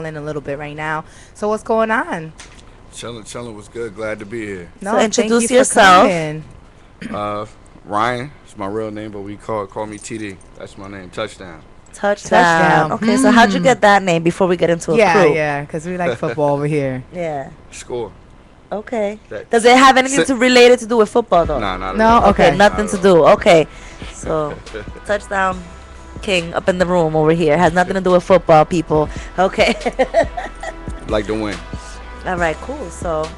in a little bit right now. So what's going on? Chilling was good. Glad to be here. No, So thank you introduce for yourself. coming. Uh, Ryan is my real name, but we call me TD. That's my name. Touchdown. Touchdown. Touchdown. Okay, so how'd you get that name before we get into a Yeah, crew? yeah, because we like football over here. Yeah. Score. Okay. That. Does it have anything to relate it to do with football though? Nah, not at No? all. Okay, Okay. nothing Not to at all. do. Okay. So touchdown king up in the room over here. Has nothing to do with football, people. Okay. Like to win. All right, cool. So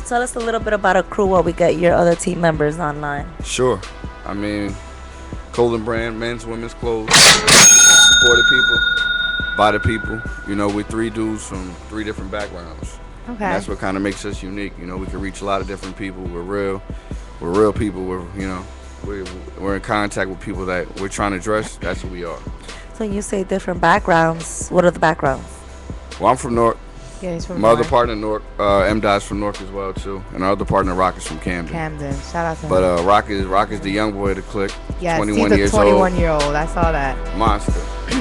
tell us a little bit about Accrue while we get your other team members online. Sure. I mean, clothing brand, men's, women's clothes. For the people, by the people. You know, we're three dudes from three different backgrounds. And Okay. that's what kind of makes us unique. You know, we can reach a lot of different people. We're real people. We're in contact with people that we're trying to dress. That's who we are. So you say different backgrounds. What are the backgrounds? Well, I'm from Newark. Yeah, he's from My other Newark. partner, Newark, M-Dot's from Newark as well, too. And our other partner, Rock, is from Camden. Camden. Shout out to him. But Rock is the young boy of the clique. Yes, 21 he's years a 21-year-old. I saw that. old. Monster.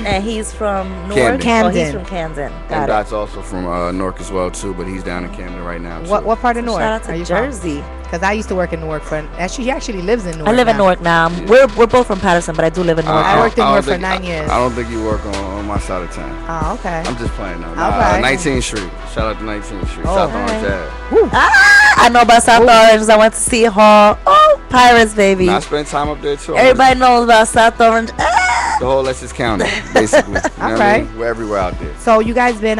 And he's from Newark. Camden. Oh, he's Camden. from Camden. Got it. M-Dot's also from Newark as well, too, but he's down in Camden right now. What part of Newark Shout out are to you Jersey. Because I used to work in Newark for. Actually, he actually lives in Newark. I live in now. Newark now. We're both from Patterson, but I do live in Newark. I worked in don't Newark for think- 9 years. I don't think you work on my side of town. Oh, okay. I'm just playing though. Okay. 19th Street. Shout out to 19th Street. Oh, South okay. Orange Ave. I know about South Orange. I went to City Hall. Oh, Pirates, baby. Nah, I spent time up there too. Everybody knows about South Orange. The whole Essex County, basically. You know what I Alright. mean? We're everywhere out there. So you guys been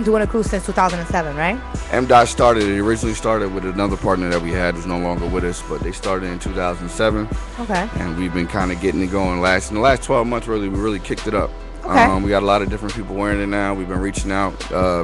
doing a cruise since 2007, right? M-Dot started, it originally started with another partner that we had who's no longer with us, but they started in 2007, Okay. and we've been kind of getting it going. In the last 12 months, really, we really kicked it up. Okay. We got a lot of different people wearing it now. We've been reaching out.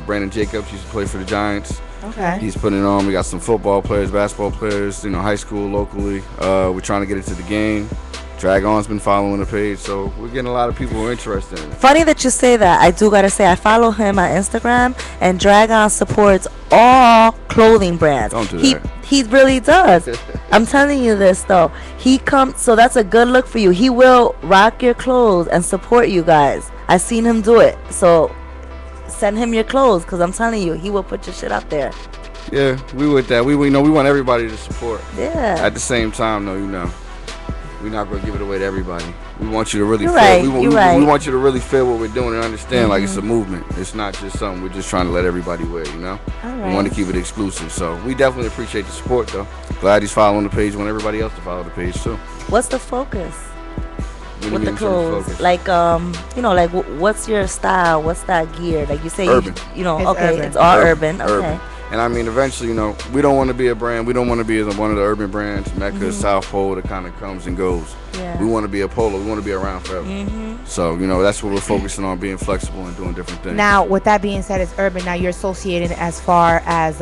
Brandon Jacobs used to play for the Giants. Okay. He's putting it on. We got some football players, basketball players, high school, locally. We're trying to get it to the game. Dragon's been following the page, so we're getting a lot of people who are interested in it. Funny that you say that. I do gotta say I follow him on Instagram, and Dragon supports all clothing brands. Don't do he that. he really does. I'm telling you this though. He comes, so that's a good look for you. He will rock your clothes and support you guys. I seen him do it. So send him your clothes, cause I'm telling you, he will put your shit up there. Yeah, we with that. We want everybody to support. Yeah. At the same time, though, we're not gonna give it away to everybody. We want you to really You're feel. right, We you're right. want you to really feel what we're doing and understand. Like it's a movement. It's not just something we're just trying to let everybody wear. All We right. want to keep it exclusive. So we definitely appreciate the support, though. Glad he's following the page. Want everybody else to follow the page too. What's the focus What do you with mean the in terms of clothes? focus? Like what's your style? What's that gear? Like you say, Urban. It's okay, urban. it's all urban. Okay. Urban. And I mean, eventually, we don't want to be a brand. We don't want to be one of the urban brands, Mecca, South Pole, that kind of comes and goes. Yeah. We want to be a polo. We want to be around forever. Mm-hmm. So, that's what we're focusing on, being flexible and doing different things. Now, with that being said, it's urban. Now you're associated as far as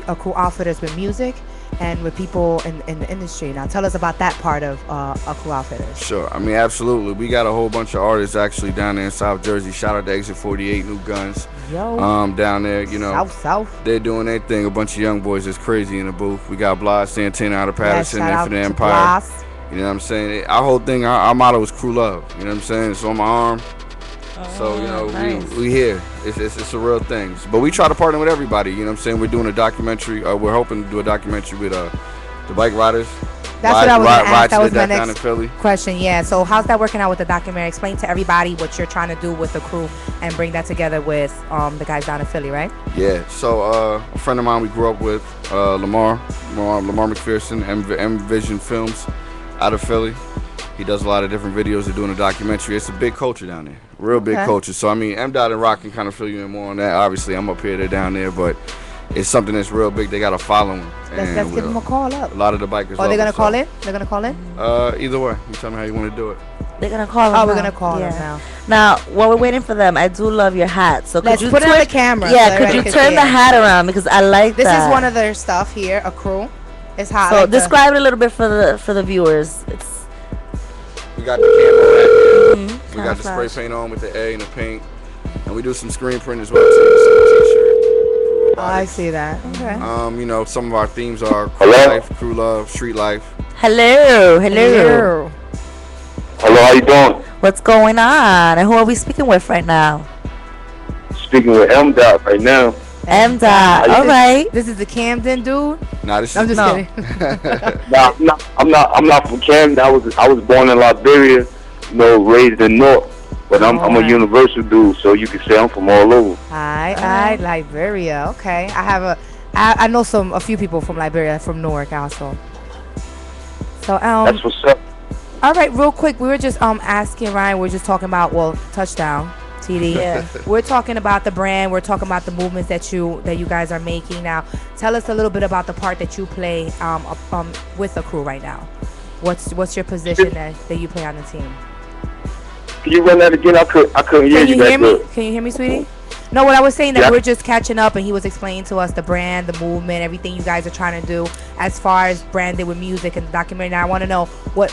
Accrue Outfitters with music and with people in the industry. Now, tell us about that part of Accrue Outfitters. Sure. I mean, absolutely. We got a whole bunch of artists actually down there in South Jersey. Shout out to Exit 48, New Guns. Yo. Down there, South. they're doing their thing. A bunch of young boys that's crazy in the booth. We got Blas Santana out of Patterson, Shout out Infinite to Empire. Blas. You know what I'm saying? Our whole thing, our motto is crew love. You know what I'm saying? It's on my arm. So, nice. we here. It's a real thing. But we try to partner with everybody. You know what I'm saying? We're doing a documentary. We're hoping to do a documentary with the bike riders. That's what I was going to ask. That was my down in next Philly. question. Yeah. So how's that working out with the documentary? Explain to everybody what you're trying to do with the crew and bring that together with the guys down in Philly, right? Yeah. So a friend of mine we grew up with, Lamar McPherson, M Vision Films, out of Philly. He does a lot of different videos. They're doing a documentary. It's a big culture down there, real big Okay. culture. So I mean, M-Dot and Rock can kind of fill you in more on that. Obviously, I'm up here, they're down there, but it's something that's real big. They got a following. Let's give them a call up. A lot of the bikers. Oh, they're love gonna it, call so, in? They're gonna call in? Either way, you tell me how you want to do it. They're gonna call them. Oh, we're now. gonna call Yeah. them now. Now, while we're waiting for them, I do love your hat. So Let's could you put it on turn the camera. Yeah, so could you everybody can turn see the it. hat around because I like This that. is one of their stuff here, Accrue. It's hot. So like describe it a little bit for the viewers. It's We got the camo hat here. We kinda got the spray flash. paint on with the A and the paint, and we do some screen print as well too. Some T-shirt. I see that. Okay. Some of our themes are crew life, crew love, street life. hello. Hello. Hello, how you doing? What's going on? And who are we speaking with right now? speaking with M. Dot right now. M. Dot. All right. This is the Camden dude. Nah, this I'm is just No. kidding. Nah, I'm not from Camden. I was born in Liberia, raised in North. But I'm a Alright. universal dude, so you can say I'm from all over. I Liberia. Okay, I know a few people from Liberia, from Newark also. So That's what's up. all right, real quick, we were just asking Ryan. We are just talking about touchdown, TD. Yeah. We're talking about the brand. We're talking about the movements that you guys are making now. Tell us a little bit about the part that you play with Accrue right now. What's your position that you play on the team? Can you run that again? I couldn't hear Can you you that hear me? good. Can you hear me, sweetie? No, what I was saying that Yeah. we're just catching up, and he was explaining to us the brand, the movement, everything you guys are trying to do as far as branded with music and the documentary. Now I want to know what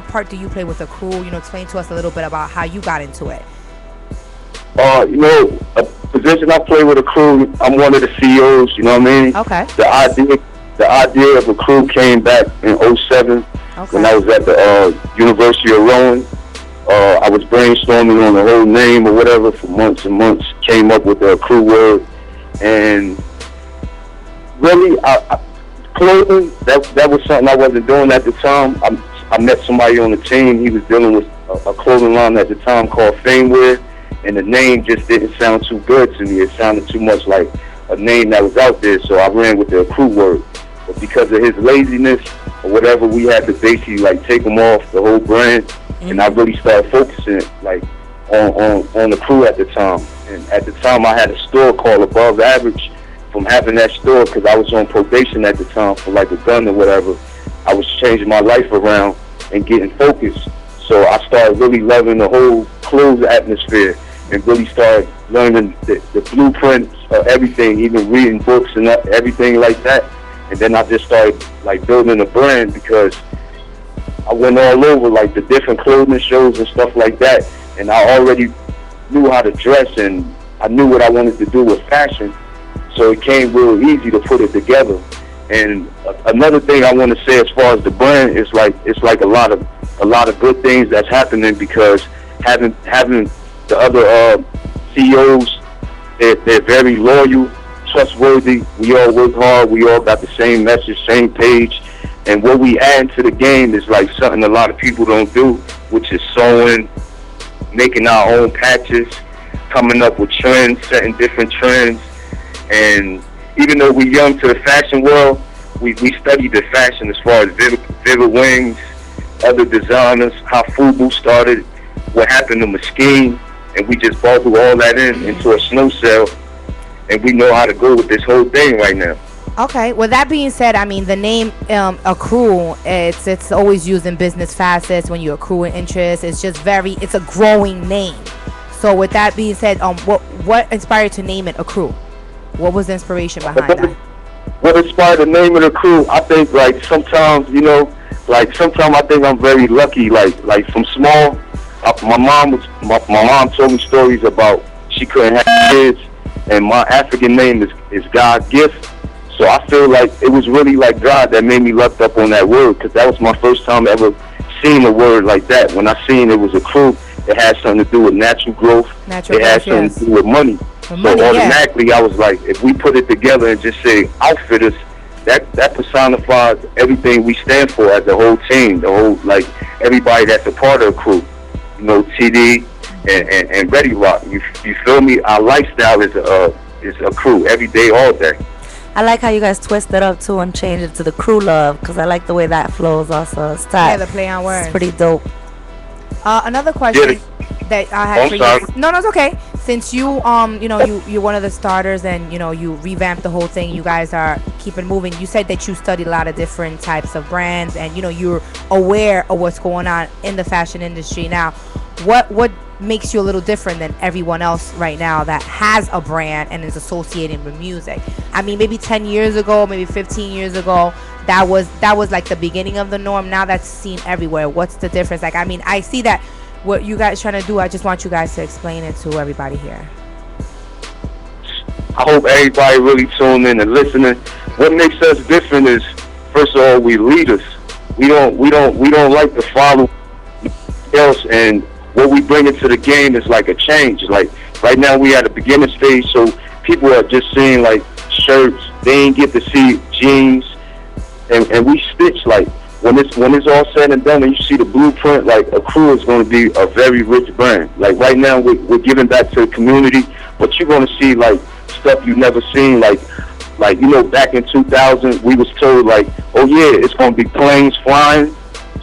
part do you play with Accrue? Explain to us a little bit about how you got into it. A position I play with Accrue, I'm one of the CEOs. You know what I mean? Okay. The idea of Accrue came back in '07 when I was at the University of Rowan. I was brainstorming on the whole name or whatever for months and months. Came up with the Accrue word, and really, clothing that was something I wasn't doing at the time. I met somebody on the team. He was dealing with a clothing line at the time called Famewear, and the name just didn't sound too good to me. It sounded too much like a name that was out there, so I ran with the Accrue word. But because of his laziness or whatever, we had to basically take him off the whole brand. And I really started focusing on the Accrue at the time. And at the time, I had a store called Above Average. From having that store, because I was on probation at the time for a gun or whatever, I was changing my life around and getting focused. So I started really loving the whole clothes atmosphere and really started learning the blueprints of everything, even reading books and everything like that. And then I just started building a brand because I went all over the different clothing shows and stuff like that, and I already knew how to dress and I knew what I wanted to do with fashion, so it came real easy to put it together. And another thing I want to say as far as the brand is it's a lot of good things that's happening because having the other CEOs, they're very loyal, trustworthy. We all work hard. We all got the same message, same page. And what we add to the game is something a lot of people don't do, which is sewing, making our own patches, coming up with trends, setting different trends. And even though we're young to the fashion world, we study the fashion as far as Vivid Wings, other designers, how Fubu started, what happened to Mesquite, and we just bought through all that into a snow cell, and we know how to go with this whole thing right now. Okay. Well, that being said, I mean the name Accrue, it's always used in business facets when you accrue an interest. It's a growing name. So with that being said, what inspired to name it Accrue? What was the inspiration behind that? What inspired the name of the Accrue? I think sometimes sometimes I think I'm very lucky. From small, my mom told me stories about she couldn't have kids, and my African name is God's gift. So I feel like it was really God that made me lucked up on that word, because that was my first time ever seeing a word like that. When I seen it was Accrue, it had something to do with natural growth. It had something to do with money. So automatically I was if we put it together and just say outfitters, that personifies everything we stand for as a whole team, the whole everybody that's a part of Accrue. TD and Ready Rock. You feel me? Our lifestyle is Accrue every day, all day. I like how you guys twist it up too and change it to the Crew Love, because I like the way that flows also. It's tight. Yeah, the play on words. It's pretty dope. Another question that I had for you. No, it's okay. Since you're one of the starters and you revamped the whole thing, you guys are keeping moving. You said that you studied a lot of different types of brands and you're aware of what's going on in the fashion industry now. What makes you a little different than everyone else right now that has a brand and is associated with music? I mean, maybe 10 years ago, maybe 15 years ago, that was the beginning of the norm. Now that's seen everywhere. What's the difference? I see that what you guys trying to do. I just want you guys to explain it to everybody here. I hope everybody really tuned in and listening. What makes us different is, first of all, we leaders. We don't like to follow else, and what we bring into the game is a change. Right now we at a beginner stage, so people are just seeing like shirts. They ain't get to see jeans, and we stitch like when it's all said and done, and you see the blueprint. Like Accrue is going to be a very rich brand. Like right now we're giving back to the community, but you're going to see like stuff you've never seen. Like you know, back in 2000, we was told like, oh yeah, it's going to be planes flying.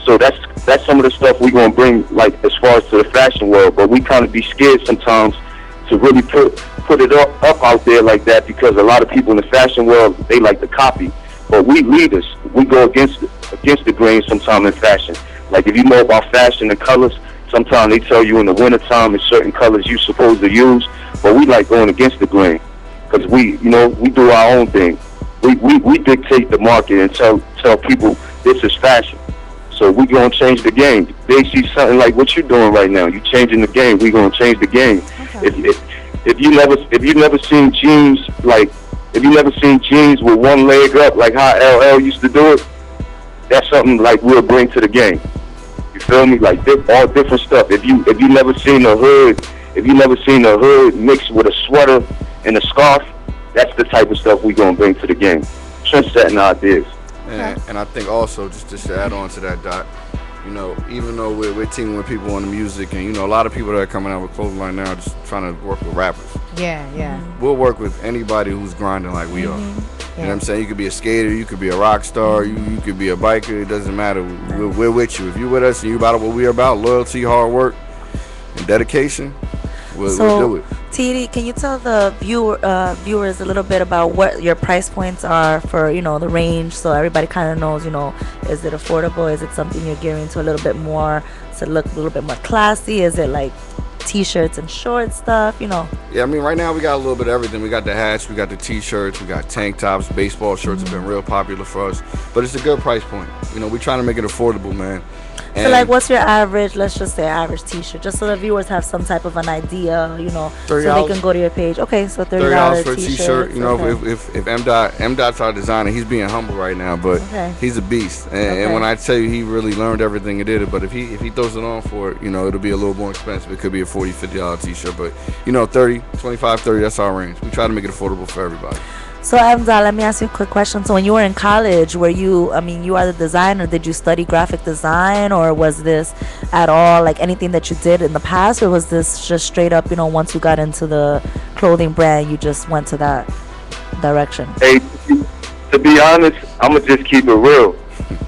So that's some of the stuff we're going to bring, like as far as to the fashion world. But we kind of be scared sometimes to really put it up out there like that, because a lot of people in the fashion world, they like to copy. But we leaders, we go against the grain sometimes in fashion. Like if you know about fashion and colors, sometimes they tell you in the wintertime in certain colors you're supposed to use. But we like going against the grain, because we do our own thing. We dictate the market and tell people this is fashion. So we gonna change the game. They see something like what you're doing right now. You changing the game. We gonna change the game. Okay. If you never seen jeans, like if you never seen jeans with one leg up like how LL used to do it, that's something like we'll bring to the game. You feel me? Like all different stuff. If you never seen a hood mixed with a sweater and a scarf, that's the type of stuff we gonna bring to the game. Trend setting ideas. And I think also, just to add on to that, Dot, you know, even though we're teaming with people on the music, and, you know, a lot of people that are coming out with clothing line now are just trying to work with rappers. Yeah. We'll work with anybody who's grinding like we are. You know what I'm saying? You could be a skater, you could be a rock star, you could be a biker, it doesn't matter. We're with you. If you're with us and you about what we're about, loyalty, hard work, and dedication, we'll do it. TD, can you tell the viewers a little bit about what your price points are for, you know, the range, so everybody kind of knows, you know, is it affordable? Is it something you're gearing to a little bit more to look a little bit more classy? Is it like t-shirts and short stuff, you know? Yeah, I mean, right now we got a little bit of everything. We got the hats, we got the t-shirts, we got tank tops, baseball shirts have been real popular for us. But it's a good price point. You know, we're trying to make it affordable, man. So like, what's your average, let's just say average t-shirt, just so the viewers have some type of an idea, you know, so they can go to your page. Okay, so $30 for a t-shirt. You know, okay. if M.'s our designer, he's being humble right now, but he's a beast. And when I tell you, he really learned everything he did. But if he throws it on for it, you know, it'll be a little more expensive. It could be a $40, $50 t-shirt, but you know, 30, 25, 30, that's our range. We try to make it affordable for everybody. So Amza, let me ask you a quick question. So when you were in college, you are the designer, did you study graphic design, or was this at all like anything that you did in the past, or was this just straight up, you know, once you got into the clothing brand, you just went to that direction? Hey, to be honest, I'm gonna just keep it real.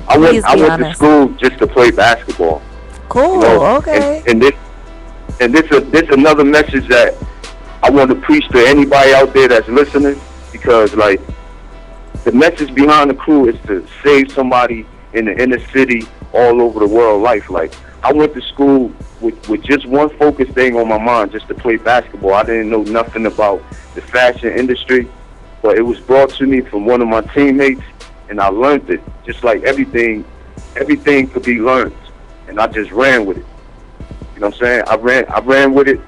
I went to school just to play basketball. Cool. You know? Okay. And this another message that I want to preach to anybody out there that's listening. Because, like, the message behind Accrue is to save somebody in the inner city all over the world life. Like, I went to school with just one focus thing on my mind, just to play basketball. I didn't know nothing about the fashion industry, but it was brought to me from one of my teammates, and I learned it. Just like everything could be learned, and I just ran with it. You know what I'm saying? I ran with it.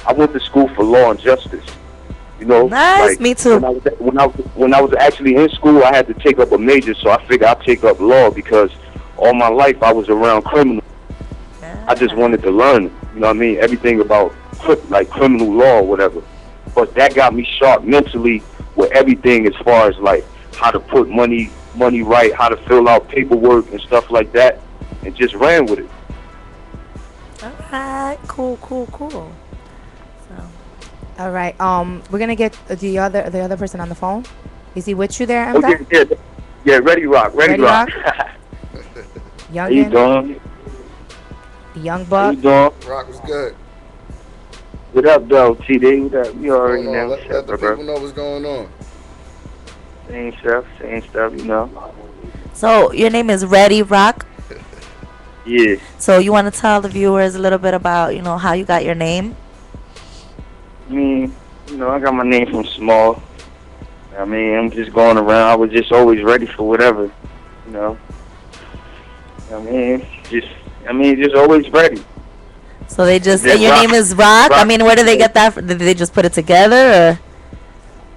I went to school for law and justice. You know, nice. Like, me too. When I was actually in school, I had to take up a major, so I figured I'd take up law because all my life I was around criminals. I just wanted to learn, you know what I mean, everything about like criminal law or whatever. But that got me sharp mentally with everything as far as like how to put money right, how to fill out paperwork and stuff like that, and just ran with it. All right, cool. All right. We're gonna get the other person on the phone. Is he with you there, Oh, yeah, Ready Rock. Youngin, How you doing? the young How buck. you doing? Rock was good. What up, though, TD? What up? You already Hold on, know. let the people know what's going on. Same stuff, you know. So your name is Ready Rock. Yeah. So you want to tell the viewers a little bit about, you know, how you got your name? I mean, you know, I got my name from small. I mean, I'm just going around. I was just always ready for whatever, you know. Just always ready. So they just, Yeah, and your Rock. name is Rock? I mean, where did they get that from? Did they just put it together, or?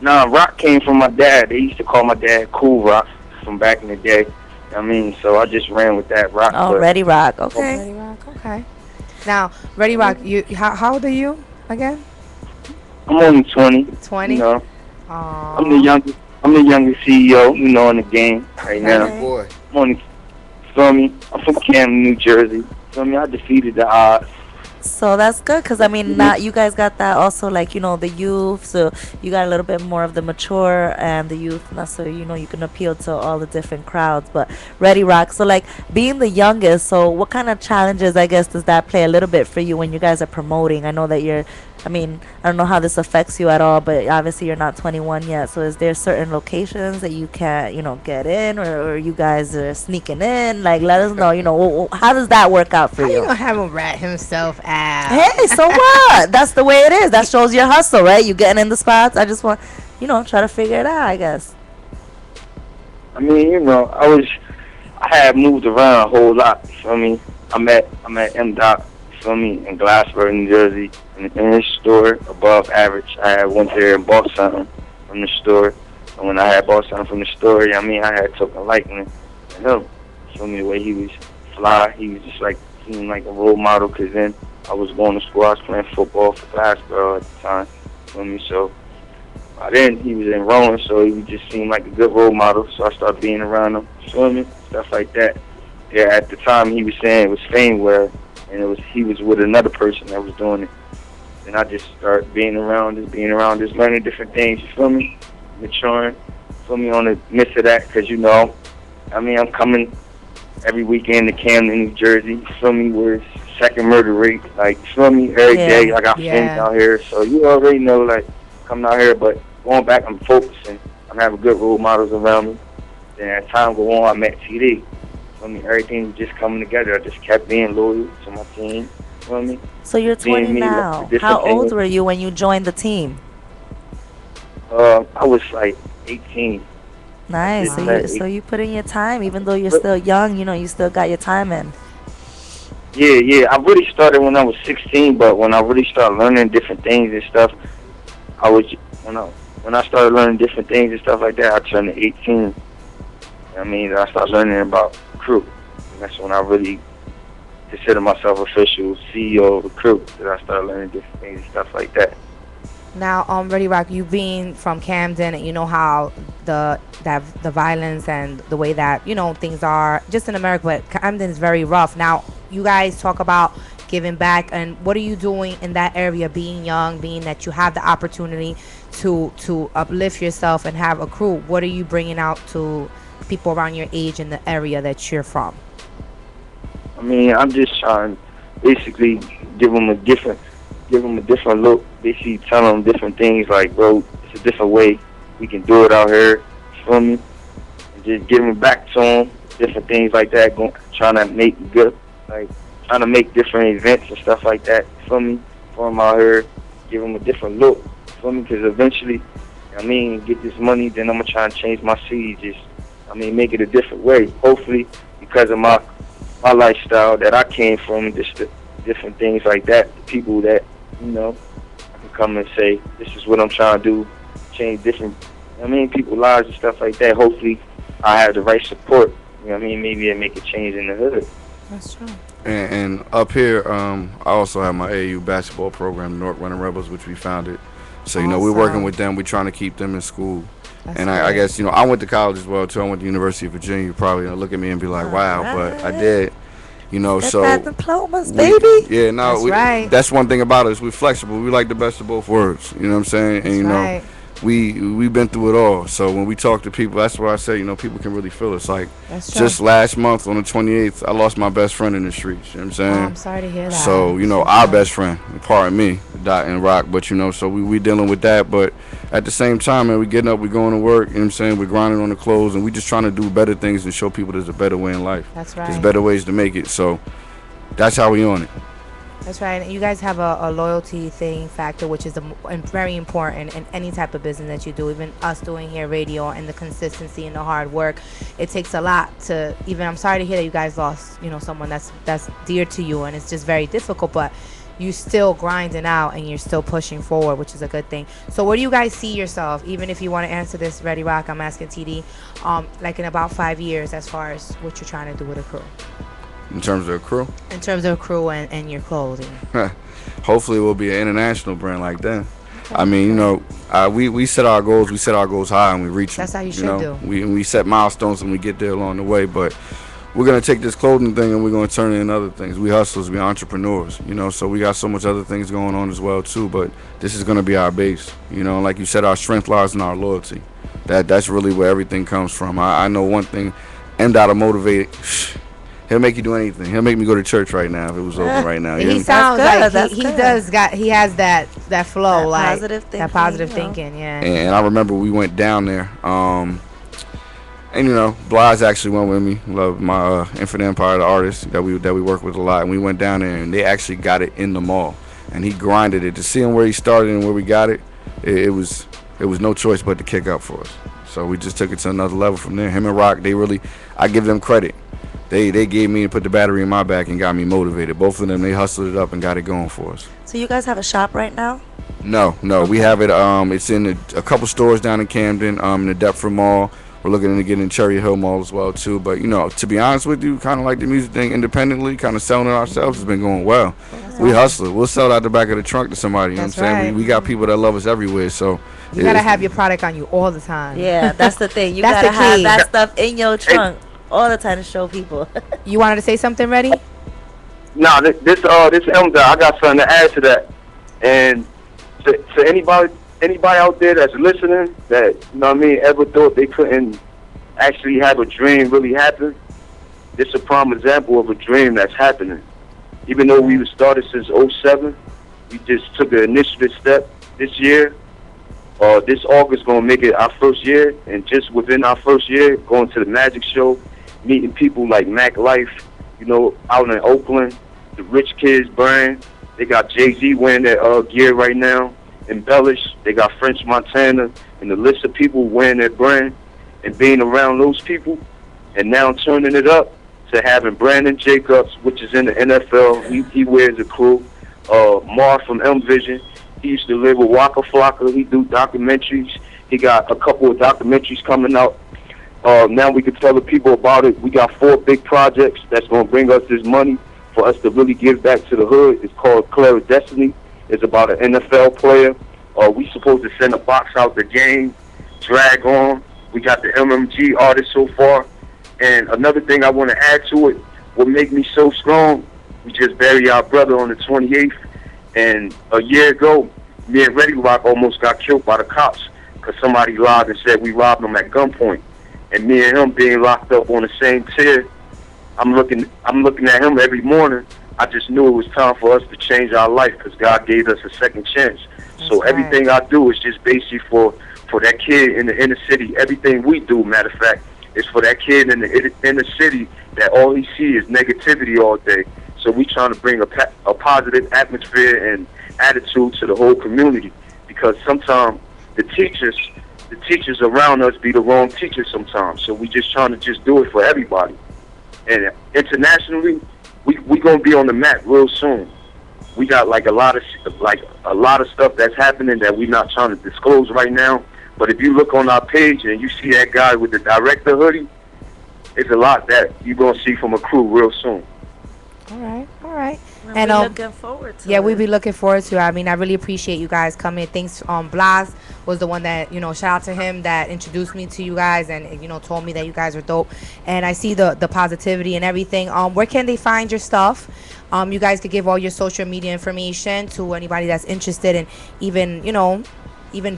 Nah, Rock came from my dad. They used to call my dad Cool Rock from back in the day. I mean, so I just ran with that Rock. Oh, Ready Rock. Okay. Ready Rock. Okay. Now, Ready Rock. How old are you again? I'm only 20. 20. You know, I'm the Aww. youngest. I'm the youngest CEO. You know, in the game right now. Good boy. I'm only. Feel me? I'm from Camden, New Jersey. Feel me? I defeated the odds. So that's good, because I mean, not you guys got that also, like, the youth, so you got a little bit more of the mature and the youth, not so you can appeal to all the different crowds. But Ready Rock, so like being the youngest, so what kind of challenges, I guess, does that play a little bit for you when you guys are promoting? I know that I mean, I don't know how this affects you at all, but obviously you're not 21 yet. So is there certain locations that you can't, get in, or you guys are sneaking in? Like, let us know, how does that work out for How you you? gonna have him rat himself out? Hey, so what? That's the way it is. That shows your hustle, right? You getting in the spots. I just want, try to figure it out, I guess. I mean, I had moved around a whole lot. You feel me? I'm at M. Dot. You feel me? In Glassburg, New Jersey, in his store, above average. I had went there and bought something from the store. And when I had bought something from the store, I had took a liking to him. You feel me? The way he was fly, he was just like seemed like a role model. Cause then I was going to school. I was playing football for Glassboro at the time. You feel me? So by then he was in Rome, so he just seemed like a good role model. So I started being around him. You feel me? Stuff like that. Yeah, at the time he was saying it was fame wear, and he was with another person that was doing it. And I just started being around, just learning different things. You feel me? Maturing. Feel me on the midst of that, because I'm coming every weekend to Camden, New Jersey. You feel me? Where it's second murder rate, like, you feel me? Every day I got friends out here, so you already know, like, coming out here. But going back, I'm focusing. I'm having good role models around me. Then as time go on, I met TD. Feel me? Everything was just coming together. I just kept being loyal to my team. Feel me? So you're 20 now. How old were you when you joined the team? I was like 18. Nice. So you put in your time, even though you're still young. You still got your time in. Yeah. I really started when I was 16, but when I really started learning different things and stuff, when I started learning different things and stuff like that, I turned to 18. I started learning about Accrue. And that's when I really consider myself official CEO of Accrue. That I started learning different things and stuff like that. Now, Ready Rock, you being from Camden, and you know how the violence and the way that things are just in America, but Camden is very rough. Now, you guys talk about giving back, and what are you doing in that area? Being young, being that you have the opportunity to uplift yourself and have Accrue, what are you bringing out to people around your age in the area that you're from? I'm just trying to basically give them a different look. Basically telling them different things like, bro, it's a different way. We can do it out here. You feel me? And just giving back to them, different things like that. Trying to make different events and stuff like that. You feel me? For them out here, give them a different look. You feel me? Because eventually, get this money, then I'm gonna try and change my city. Make it a different way. Hopefully, because of my lifestyle that I came from, just the different things like that. The people that I can come and say, this is what I'm trying to do, change different, people's lives and stuff like that. Hopefully, I have the right support. Maybe I make a change in the hood. That's true. And up here, I also have my AAU basketball program, North Running Rebels, which we founded. So, we're working with them. We're trying to keep them in school. That's and I guess, I went to college as well, too. I went to the University of Virginia. You probably look at me and be like, wow, but I did. So that diplomas, baby. Right. That's one thing about us. We're flexible. We like the best of both worlds. You know what I'm saying? And right. we've been through it all. So when we talk to people, that's why I say, people can really feel us. Like that's true. Just last month on the 28th, I lost my best friend in the streets. You know what I'm saying? Oh, I'm sorry to hear that. So, our best friend, pardon me, Dot and Rock, but so we dealing with that. But at the same time, man, we getting up, we going to work, you know what I'm saying? We're grinding on the clothes, and we just trying to do better things and show people there's a better way in life. That's right. There's better ways to make it. So that's how we on it. That's right. And you guys have a loyalty factor, which is very important in any type of business that you do. Even us doing here radio, and the consistency and the hard work, it takes a lot to even. I'm sorry to hear that you guys lost, someone that's dear to you, and it's just very difficult. But you still grinding out, and you're still pushing forward, which is a good thing. So where do you guys see yourself? Even if you want to answer this, Ready Rock, I'm asking TD, like in about 5 years, as far as what you're trying to do with Accrue. In terms of Accrue? In terms of Accrue and your clothing. Hopefully we'll be an international brand like that. I mean, you know, we set our goals. We set our goals high and we reach them. That's how you should know? do. We set milestones and we get there along the way. But we're gonna take this clothing thing and we're gonna turn it into other things. We hustlers, we entrepreneurs, you know. So we got so much other things going on as well too. But this is gonna be our base, you know. Like you said, our strength lies in our loyalty. That's really where everything comes from. I know one thing. M. Dot motivated. He'll make you do anything. He'll make me go to church right now if it was open right now. He sounds good, like he has that flow, that like positive thinking, that positive thinking, yeah. And I remember we went down there, and you know, Blige actually went with me. Love my Infinite Empire, the artist that we work with a lot. And we went down there, and they actually got it in the mall, and he grinded it. To see him where he started and where we got it, it was no choice but to kick up for us. So we just took it to another level from there. Him and Rock, I give them credit. They gave me and put the battery in my back and got me motivated. Both of them, they hustled it up and got it going for us. So you guys have a shop right now? No, we have it. It's in a couple stores down in Camden, in the Deptford Mall. We're looking to get in Cherry Hill Mall as well too. But you know, to be honest with you, kind of like the music thing independently, kind of selling it ourselves has been going well. We hustle. We'll sell it out the back of the trunk to somebody. You know what I'm saying? We got people that love us everywhere. So you gotta have your product on you all the time. Yeah, that's the thing. You That's gotta the have key. that stuff in your trunk all the time to show people. You wanted to say something, Ready? Nah, this M. I got something to add to that. And to anybody out there that's listening that, you know what I mean, ever thought they couldn't actually have a dream really happen, this is a prime example of a dream that's happening. Even though we started since '07, we just took an initiative step this year. This August gonna make it our first year, and just within our first year, going to the Magic Show, meeting people like Mac Life, you know, out in Oakland, the Rich Kids brand. They got Jay-Z wearing their gear right now. Embellish, they got French Montana, and the list of people wearing their brand, and being around those people, and now turning it up to having Brandon Jacobs, which is in the NFL. He wears Accrue. Mar from M Vision. He used to live with Waka Flocka. He do documentaries. He got a couple of documentaries coming out. Now we can tell the people about it. We got 4 big projects that's going to bring us this money for us to really give back to the hood. It's called Clear Destiny. It's about an NFL player. We supposed to send a box out the game, Drag On. We got the MMG artist so far. And another thing I want to add to it, what made me so strong, we just buried our brother on the 28th. And a year ago, me and Ready Rock almost got killed by the cops because somebody lied and said we robbed him at gunpoint. And me and him being locked up on the same tier, I'm looking at him every morning. I just knew it was time for us to change our life because God gave us a second chance. So everything I do is just basically for that kid in the inner city. Everything we do, matter of fact, is for that kid in the inner city that all he sees is negativity all day. So we trying to bring a positive atmosphere and attitude to the whole community, because sometimes the teachers around us be the wrong teachers sometimes. So we just trying to just do it for everybody. And internationally, we gonna be on the map real soon. We got like a lot of stuff that's happening that we're not trying to disclose right now. But if you look on our page and you see that guy with the director hoodie, it's a lot that you're gonna see from Accrue real soon. All right. We'll And be looking forward to it. we'll be looking forward to it. I mean, I really appreciate you guys coming. Thanks. Blas was the one that, shout out to him that introduced me to you guys and, told me that you guys are dope. And I see the positivity and everything. Where can they find your stuff? You guys could give all your social media information to anybody that's interested in even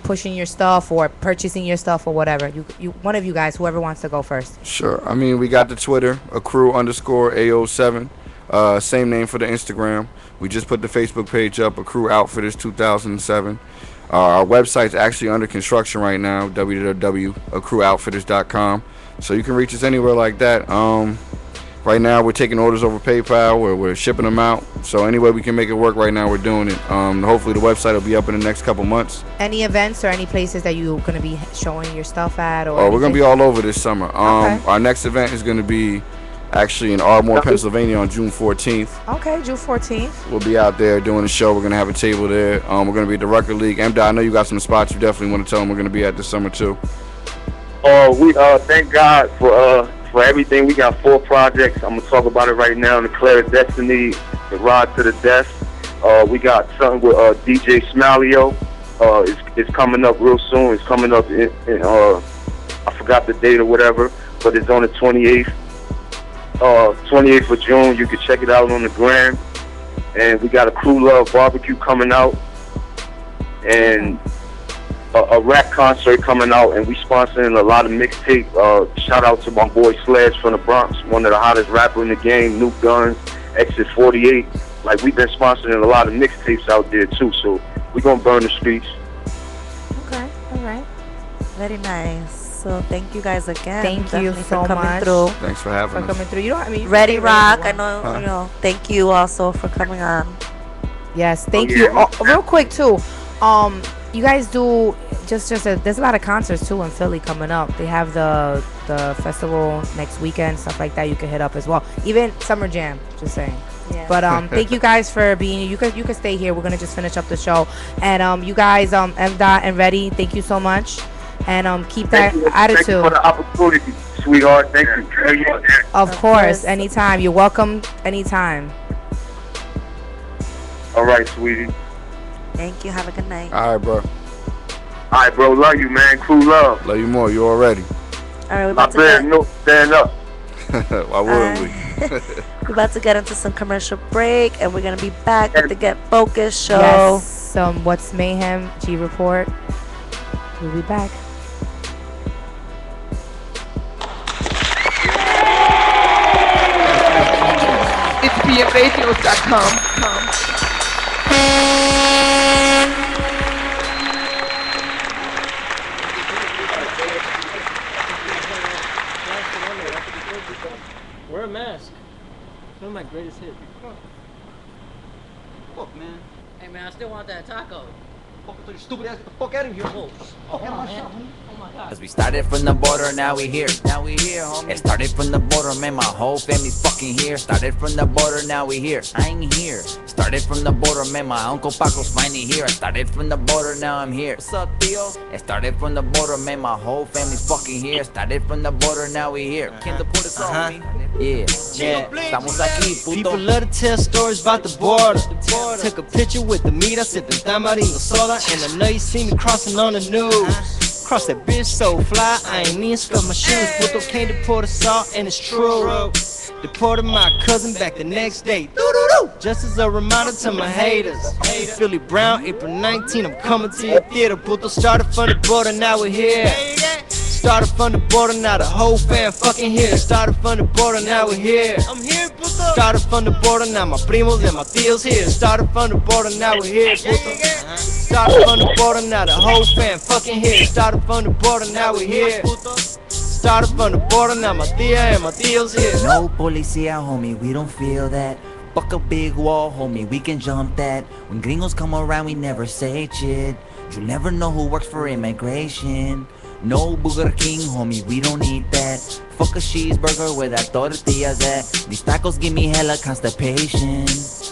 pushing your stuff or purchasing your stuff or whatever. You one of you guys, whoever wants to go first. Sure. I mean, we got the Twitter, Accrue_AO7. Same name for the Instagram. We just put the Facebook page up, Accrue Outfitters 2007. Our website's actually under construction right now, www.accrueoutfitters.com. So you can reach us anywhere like that. Right now we're taking orders over PayPal. We're shipping them out. So any way we can make it work right now, we're doing it. Hopefully the website will be up in the next couple months. Any events or any places that you're going to be showing your stuff at? Or we're going to be all over this summer. Okay. Our next event is going to be actually in Ardmore, Pennsylvania on June 14th. Okay, June 14th. We'll be out there doing a show. We're going to have a table there. We're going to be at the Record League. M. I know you got some spots you definitely want to tell them we're going to be at this summer too. We thank God for everything. We got 4 projects. I'm going to talk about it right now. The Clear Destiny, The Ride to the Death. We got something with DJ Smalio. is coming up real soon. It's coming up in I forgot the date or whatever, but it's on the 28th. 28th of June. You can check it out on the gram. And we got Accrue Love Barbecue coming out, and a rap concert coming out, and we sponsoring a lot of mixtape. Shout out to my boy Sledge from the Bronx, one of the hottest rappers in the game, Nuke Guns, Exit 48. Like, we've been sponsoring a lot of mixtapes out there too, so we gonna burn the streets. Okay, all right. Very nice. So thank you guys again. Thank you Definitely so for coming much. through. Thanks for having For us. coming through. You know, I mean, Ready Rock, I everyone. know, you know. Thank you also for coming on. Yes, thank yeah. you. Oh, real quick too, you guys do there's a lot of concerts too in Philly coming up. They have the festival next weekend, stuff like that. You can hit up as well. Even Summer Jam, just saying. Yeah. But thank you guys for being. You could stay here. We're gonna just finish up the show. And you guys, M. Dot and Reddy, thank you so much. And keep that Thank you attitude. for the opportunity, sweetheart. Thank you very much. Of Of course, course. anytime. You're welcome anytime. All right, sweetie. Thank you. Have a good night. All right, bro. All right, bro. Love you, man. Crew love. Love you more. You already. All right, we're My about to bad. get, No, stand up. Why wouldn't we? we're about to get into some commercial break, and we're gonna be back with the Get Focused show. Yes. What's Mayhem G Report. We'll be back. It's pmradios.com. Wear a mask. One of my greatest hits. Fuck, man. Hey man, I still want that taco. Fuck, you stupid ass. Get the fuck out of here. Oh my god. Cause we started from the border, now we here. Now we here, homie. It started from the border, man, my whole family's fucking here. Started from the border, now we here. I ain't here. Started from the border, man, my Uncle Paco's finally here. I started from the border, now I'm here. What's up, Theo? It started from the border, man, my whole family's fucking here. Started from the border, now we here. Can't deport us all, homie. Yeah, estamos aquí, puto. People love to tell stories about the border. Took a picture with the meat, I said the tamarindo soda. And I know you see me crossing on the news. Cross that bitch so fly, I ain't even scuff my shoes. Puto can't deport us all, and it's true. Deported my cousin back the next day. Doo-doo-doo. Just as a reminder to my haters. Philly Brown, April 19, I'm coming to your theater. Puto started from the border, now we're here. Started from the border, now the whole fam fucking here. Started from the border, now we're here. I'm here, puto. Started from the border, now my primos and my tios here. Started from the border, now we're here, puto. Started from the border, now the whole fam fucking here. Started from the border, now we're here. Started from the border, now my tia and my tios here. No policia, homie, we don't feel that. Fuck a big wall, homie, we can jump that. When gringos come around, we never say shit. You'll never know who works for immigration. No Burger King, homie, we don't eat that. Fuck a cheeseburger where that tortillas at. These tacos give me hella constipation.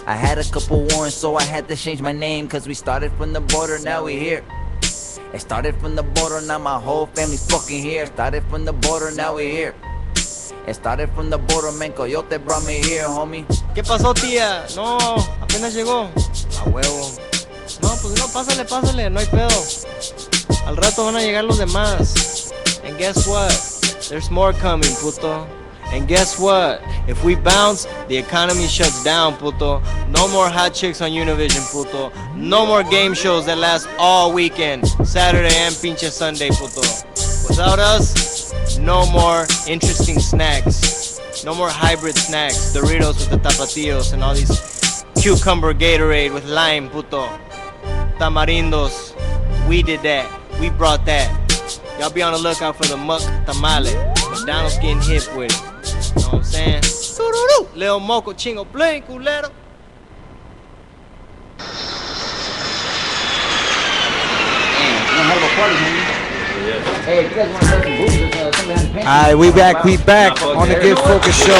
I had a couple warrants, so I had to change my name. Cause we started from the border, now we here. It started from the border, now my whole family's fucking here. Started from the border, now we here. It started from the border, man, Coyote brought me here, homie. ¿Qué pasó, tía? No, apenas llegó. A huevo. No, pues no, pásale, pásale, no hay pedo. Al rato van a llegar los demás. And guess what? There's more coming, puto. And guess what? If we bounce, the economy shuts down, puto. No more hot chicks on Univision, puto. No more game shows that last all weekend, Saturday and pinche Sunday, puto. Without us, no more interesting snacks. No more hybrid snacks, Doritos with the tapatillos and all these cucumber Gatorade with lime, puto. Tamarindos, we did that. We brought that. Y'all be on the lookout for the muck tamale. McDonald's getting hip with it. You know what I'm saying? Doo-doo-doo. Lil Moco Chingo Bling, culero. Alright, we back on the Get Focused show.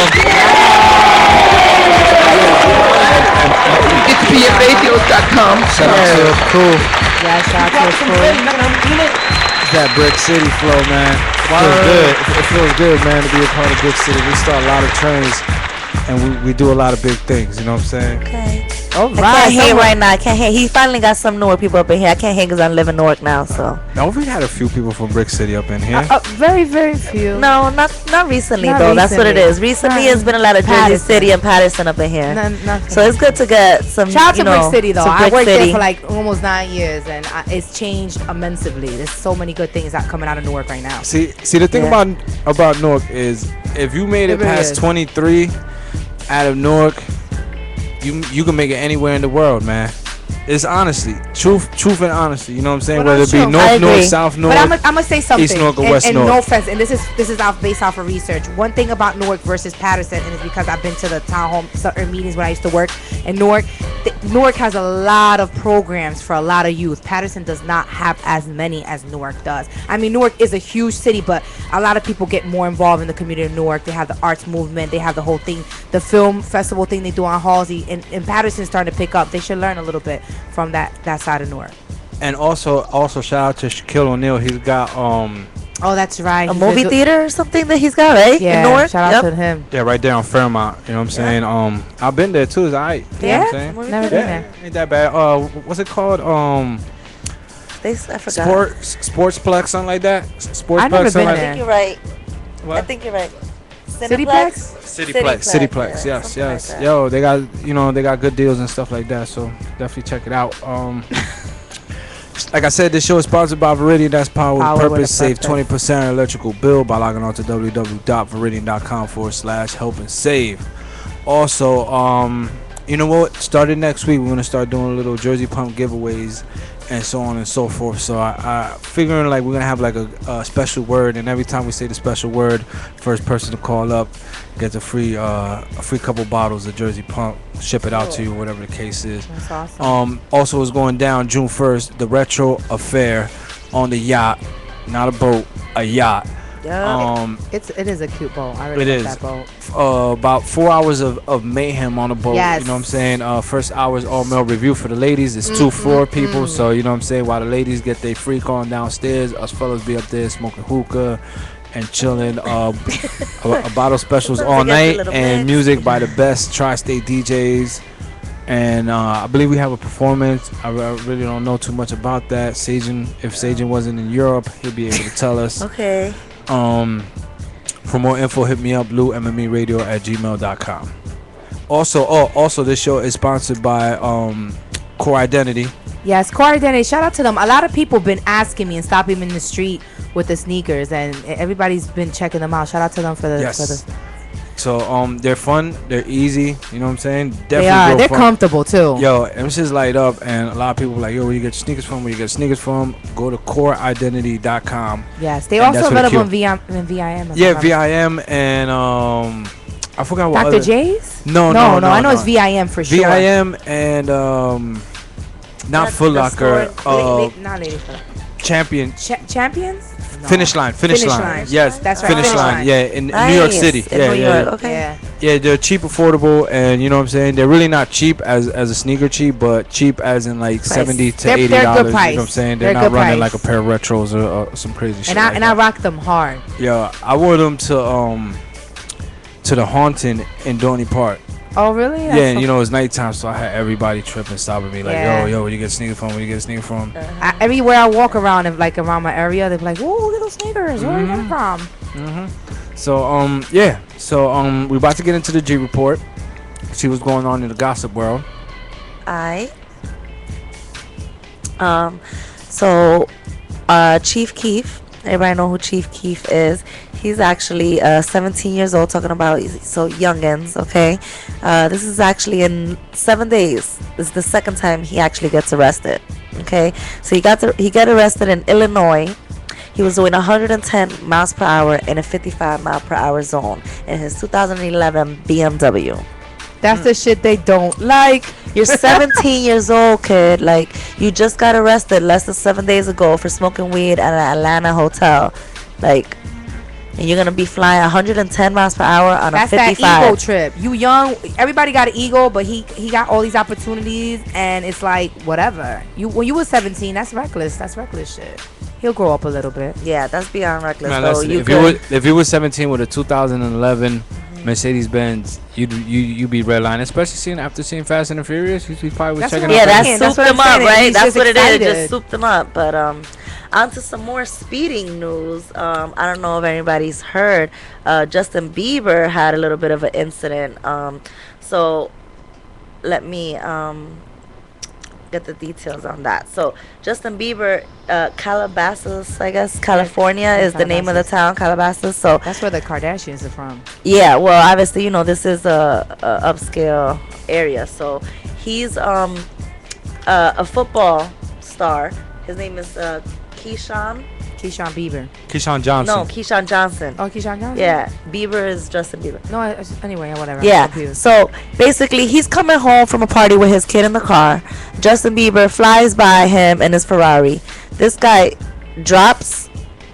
It's pmradios.com. Shout out to Accrue. Yeah, shout out to Accrue. That Brick City flow, man. Feels good. It feels good, man, to be a part of Brick City. We start a lot of trains and we do a lot of big things, you know what I'm saying? Okay. All I right. can't hang right now. I can't hang. He finally got some Newark people up in here. I can't hang because I live in Newark now. So No, we had a few people from Brick City up in here. Very, very few. no, not recently Not though. That's what it recently. is. Recently, it's been a lot of Jersey Patterson. City and Patterson up in here. Nothing. So it's good to get some. Shout out you to know, Brick City though. some I Brick worked City. there for like almost 9 years, and it's changed immensely. There's so many good things that coming out of Newark right now. See, the thing about Newark is if you made it really past is. 23 out of Newark, you can make it anywhere in the world, man. It's honestly, truth and honesty. You know what I'm saying? Well, Whether it that's be true. I North, agree. South Newark, But I'm gonna say something. East Newark or and, West and Newark. no offense, and this is based off of research. One thing about Newark versus Patterson, and it's because I've been to the town hall certain meetings when I used to work in Newark. Newark has a lot of programs for a lot of youth. Patterson does not have as many as Newark does. I mean, Newark is a huge city, but a lot of people get more involved in the community of Newark. They have the arts movement. They have the whole thing, the film festival thing they do on Halsey, and Patterson's starting to pick up. They should learn a little bit from that side of Newark. and also shout out to Shaquille O'Neal. He's got Oh, that's right. A He's movie been theater or something that he's got, right? Yeah, In Newark? shout out to him. yeah, right there on Fairmount. You know what I'm saying? I've been there too. It's alright. You know what I'm saying? Movie Never theater? been there. Ain't that bad. What's it called? I forgot. Sportsplex, something like that. Sportsplex, I've never something been like I there. think you're right. What? I think you're right. Cityplex? Cityplex, yeah, yes, something like yes. that. Yo, they got good deals and stuff like that. So definitely check it out. Like I said, this show is sponsored by Veridian. That's power with Power with a purpose. Save purpose. 20% on electrical bill by logging on to www.veridian.com/help and save. Also, you know what? Starting next week, we're gonna start doing little Jersey Pump giveaways and so on and so forth. So I figuring like we're gonna have like a special word, and every time we say the special word, first person to call up gets a free couple bottles of Jersey Pump. Ship it out to you, whatever the case is. That's awesome. Also is going down June 1st, the Retro Affair on the yacht, not a boat, a yacht. Yeah. It is a cute boat. I really It like is. that boat. About 4 hours of mayhem on the boat. Yes. You know what I'm saying? First hour is all male review for the ladies. It's 2 floor people, so you know what I'm saying. While the ladies get their freak on downstairs, us fellas be up there smoking hookah and chilling. A bottle specials all Forget the night little and mix. music by the best tri-state DJs. And I believe we have a performance. I really don't know too much about that. If Sajan wasn't in Europe, he'll be able to tell us. Okay. For more info, hit me up, loummeradio@gmail.com. Also, this show is sponsored by Core Identity. Yes, Core Identity. Shout out to them. A lot of people been asking me and stopping me in the street with the sneakers, and everybody's been checking them out. Shout out to them for the. Yes. For the So they're fun, they're easy. You know what I'm saying? Definitely they are. real They're fun. comfortable too. Yo, them shit's light up, and a lot of people like, yo, where you get your sneakers from? Where you get sneakers from? Go to coreidentity.com. Yes, they And also that's what available it in VIM. if Yeah, I'm not VIM and I forgot what Dr. other. J's? No. I know it's VIM for sure. VIM and not Foot Locker. Not Lady Foot Locker. Champions. No. Finish line. Yes, That's right. Finish line. Yeah, in New York City. In Yeah, New yeah. York. Okay. Yeah. Yeah, they're cheap, affordable, and you know what I'm saying. They're really not cheap as a sneaker cheap, but cheap as in like $70 to They're $80. good You know what price. I'm saying? They're They're not good running price. like a pair of retros or some crazy shit. And like I that. rock them hard. Yeah, I wore them to the Haunting in Dorney Park. Oh really? Yeah, and you know it's nighttime, so I had everybody tripping, stopping me like, Yeah. yo, where you get sneakers from? Where you get sneakers from? Everywhere I walk around, and like around my area, they're like, "Whoa, little sneakers! Where are you getting from?" So yeah, so we're about to get into the G report. See what's going on in the gossip world. So Chief Keef, everybody know who Chief Keef is. He's actually 17 years old, talking about so youngins, okay? This is actually in 7 days. This is the second time he actually gets arrested, okay? So he got arrested in Illinois. He was doing 110 miles per hour in a 55 mile per hour zone in his 2011 BMW. That's the shit they don't like. You're 17 years old, kid. Like, you just got arrested less than 7 days ago for smoking weed at an Atlanta hotel. Like, and you're gonna be flying 110 miles per hour on That's a 55. that ego trip. You young, everybody got an ego, but he got all these opportunities, and it's like whatever. When you was 17, that's reckless. That's reckless shit. He'll grow up a little bit. Yeah, that's beyond reckless. Man, though. listen, You if he was 17 with a 2011 Mercedes Benz, you be redlining, especially after seeing Fast and the Furious. He probably was That's checking what out. Yeah, saying. that That's souped what them I'm up, saying. right? He's That's just what it is. It excited. just souped them up. But on to some more speeding news. I don't know if anybody's heard. Justin Bieber had a little bit of an incident. So let me get the details on that. So Justin Bieber, Calabasas, I guess, California is the name of the town, Calabasas. So That's where the Kardashians are from. yeah, well, obviously, this is a upscale area. So he's a football star. His name is Keyshawn Bieber. Keyshawn Johnson. No, Keyshawn Johnson. Oh, Keyshawn Johnson? Yeah, Bieber is Justin Bieber. No, anyway, whatever. I'm Yeah. confused. So basically, he's coming home from a party with his kid in the car. Justin Bieber flies by him in his Ferrari. This guy drops,